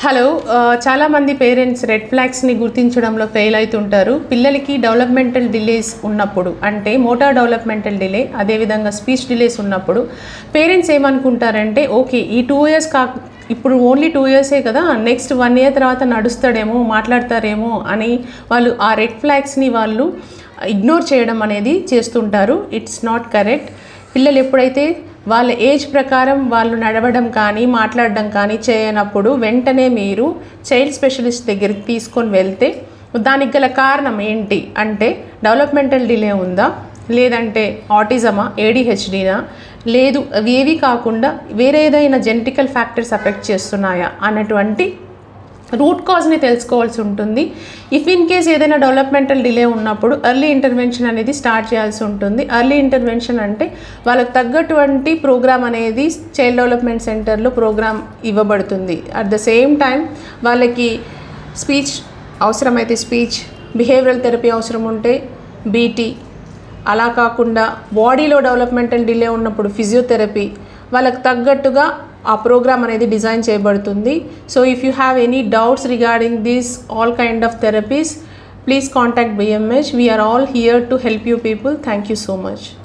Hello చాలామంది parents red ఫ్లాగ్స్ని గుర్తించడంలో fail అవుతుంటారు. పిల్లలకి డెవలప్మెంటల్ డిలేస్ ఉన్నప్పుడు, అంటే మోటార్ డెవలప్మెంటల్ డిలే, అదేవిధంగా స్పీచ్ డిలేస్ ఉన్నప్పుడు పేరెంట్స్ ఏమనుకుంటారంటే, ఓకే ఈ 2 years ఇప్పుడు ఓన్లీ 2 yearsే కదా, నెక్స్ట్ 1 year తర్వాత నడుస్తాడేమో, మాట్లాడతారేమో అని వాళ్ళు ఆ రెడ్ ఫ్లాగ్స్ని వాళ్ళు ఇగ్నోర్ చేయడం అనేది చేస్తుంటారు. It's not correct. పిల్లలు ఎప్పుడైతే వాళ్ళ ఏజ్ ప్రకారం వాళ్ళు నడవడం కానీ మాట్లాడడం కానీ చేయనప్పుడు వెంటనే మీరు చైల్డ్ స్పెషలిస్ట్ దగ్గరికి తీసుకొని వెళ్తే దానికి గల కారణం ఏంటి అంటే, డెవలప్మెంటల్ డిలే ఉందా, లేదంటే ఆటిజమా, ఏడిహెచ్డీనా, లేదు ఏవి కాకుండా వేరే ఏదైనా జెనెటికల్ ఫ్యాక్టర్స్ అఫెక్ట్ చేస్తున్నాయా అన్నటువంటి రూట్ కాజ్ని తెలుసుకోవాల్సి ఉంటుంది. ఇఫ్ ఇన్ కేస్ ఏదైనా డెవలప్మెంటల్ డిలే ఉన్నప్పుడు ఎర్లీ ఇంటర్వెన్షన్ అనేది స్టార్ట్ చేయాల్సి ఉంటుంది. ఎర్లీ ఇంటర్వెన్షన్ అంటే వాళ్ళకు తగ్గటువంటి ప్రోగ్రామ్ అనేది చైల్డ్ డెవలప్మెంట్ సెంటర్లో ప్రోగ్రామ్ ఇవ్వబడుతుంది. అట్ ద సేమ్ టైం వాళ్ళకి స్పీచ్ అవసరమైతే స్పీచ్, బిహేవియరల్ థెరపీ అవసరం ఉంటే బీటీ, అలా కాకుండా బాడీలో డెవలప్మెంటల్ డిలే ఉన్నప్పుడు ఫిజియోథెరపీ, వాళ్ళకు తగ్గట్టుగా ఆ ప్రోగ్రామ్ అనేది డిజైన్ చేయబడుతుంది. So if you have any doubts regarding these all kind of therapies, please contact BMH. We are all here to help you people. Thank you so much.